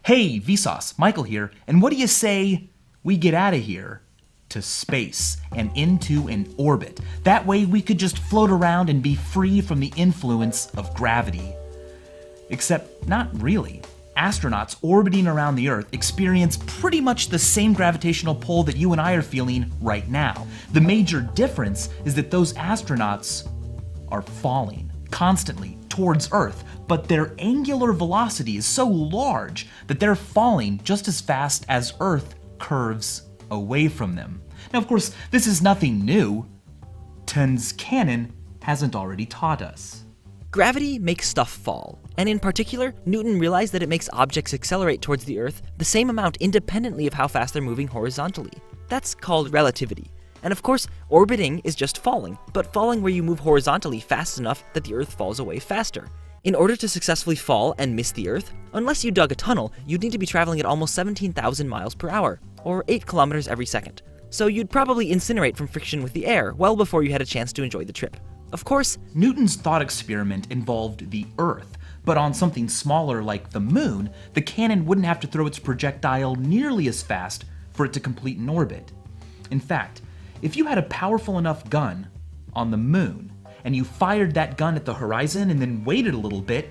Hey, Vsauce, Michael here, and what do you say we get out of here to space and into an orbit? That way we could just float around and be free from the influence of gravity. Except not really. Astronauts orbiting around the Earth experience pretty much the same gravitational pull that you and I are feeling right now. The major difference is that those astronauts are falling constantly towards Earth, but their angular velocity is so large that they're falling just as fast as Earth curves away from them. Now, of course, this is nothing new. Tens canon hasn't already taught us. Gravity makes stuff fall, and in particular, Newton realized that it makes objects accelerate towards the Earth the same amount independently of how fast they're moving horizontally. That's called relativity. And of course, orbiting is just falling, but falling where you move horizontally fast enough that the Earth falls away faster. In order to successfully fall and miss the Earth, unless you dug a tunnel, you'd need to be traveling at almost 17,000 miles per hour, or 8 kilometers every second. So you'd probably incinerate from friction with the air well before you had a chance to enjoy the trip. Of course, Newton's thought experiment involved the Earth, but on something smaller like the Moon, the cannon wouldn't have to throw its projectile nearly as fast for it to complete an orbit. In fact, if you had a powerful enough gun on the Moon, and you fired that gun at the horizon and then waited a little bit,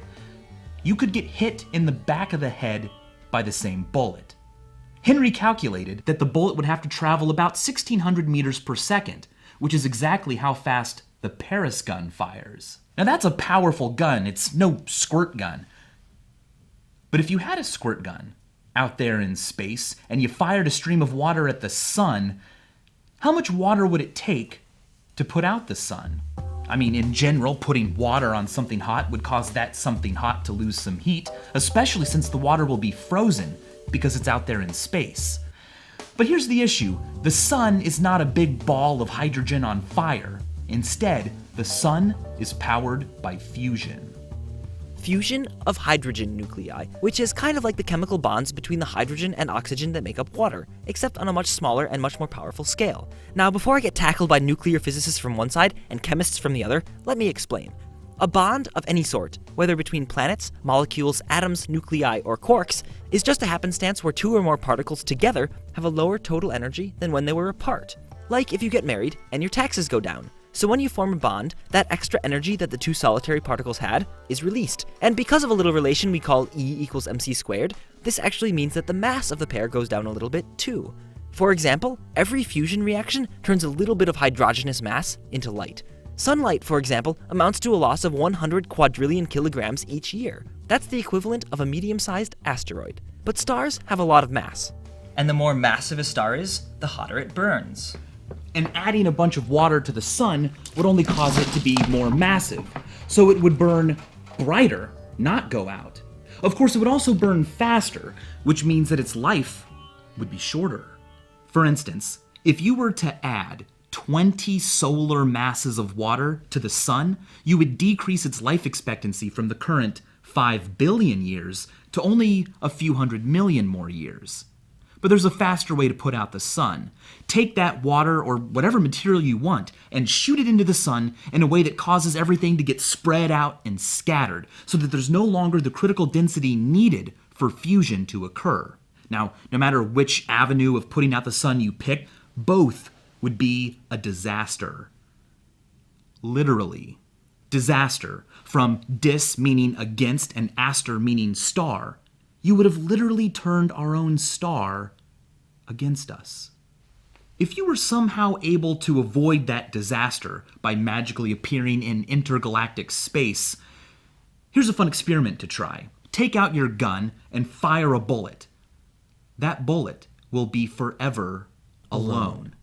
you could get hit in the back of the head by the same bullet. Henry calculated that the bullet would have to travel about 1,600 meters per second, which is exactly how fast the Paris gun fires. Now that's a powerful gun, it's no squirt gun. But if you had a squirt gun out there in space and you fired a stream of water at the sun, how much water would it take to put out the sun? I mean, in general, putting water on something hot would cause that something hot to lose some heat, especially since the water will be frozen because it's out there in space. But here's the issue. The sun is not a big ball of hydrogen on fire. Instead, the sun is powered by fusion. Fusion of hydrogen nuclei, which is kind of like the chemical bonds between the hydrogen and oxygen that make up water, except on a much smaller and much more powerful scale. Now, before I get tackled by nuclear physicists from one side and chemists from the other, let me explain. A bond of any sort, whether between planets, molecules, atoms, nuclei, or quarks, is just a happenstance where two or more particles together have a lower total energy than when they were apart. Like if you get married and your taxes go down. So when you form a bond, that extra energy that the two solitary particles had is released. And because of a little relation we call E equals mc squared, this actually means that the mass of the pair goes down a little bit too. For example, every fusion reaction turns a little bit of hydrogenous mass into light. Sunlight, for example, amounts to a loss of 100 quadrillion kilograms each year. That's the equivalent of a medium-sized asteroid. But stars have a lot of mass. And the more massive a star is, the hotter it burns. And adding a bunch of water to the sun would only cause it to be more massive. So it would burn brighter, not go out. Of course, it would also burn faster, which means that its life would be shorter. For instance, if you were to add 20 solar masses of water to the sun, you would decrease its life expectancy from the current 5 billion years to only a few hundred million more years. But there's a faster way to put out the sun. Take that water or whatever material you want and shoot it into the sun in a way that causes everything to get spread out and scattered so that there's no longer the critical density needed for fusion to occur. Now, no matter which avenue of putting out the sun you pick, both would be a disaster. Literally. Disaster. From dis meaning against and aster meaning star. You would have literally turned our own star against us. If you were somehow able to avoid that disaster by magically appearing in intergalactic space, here's a fun experiment to try. Take out your gun and fire a bullet. That bullet will be forever alone.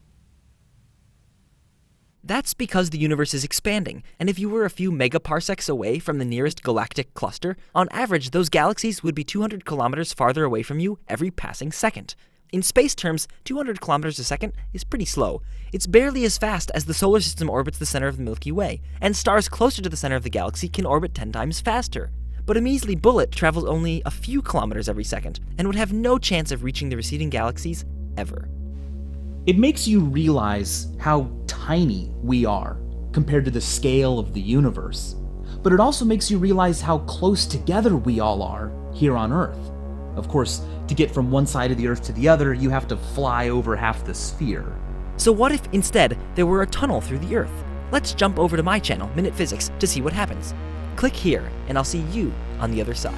That's because the universe is expanding, and if you were a few megaparsecs away from the nearest galactic cluster, on average those galaxies would be 200 kilometers farther away from you every passing second. In space terms, 200 kilometers a second is pretty slow. It's barely as fast as the solar system orbits the center of the Milky Way, and stars closer to the center of the galaxy can orbit 10 times faster. But a measly bullet travels only a few kilometers every second, and would have no chance of reaching the receding galaxies ever. It makes you realize how tiny we are compared to the scale of the universe. But it also makes you realize how close together we all are here on Earth. Of course, to get from one side of the Earth to the other, you have to fly over half the sphere. So what if instead there were a tunnel through the Earth? Let's jump over to my channel, Minute Physics, to see what happens. Click here, and I'll see you on the other side.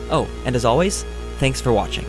Oh, and as always, thanks for watching.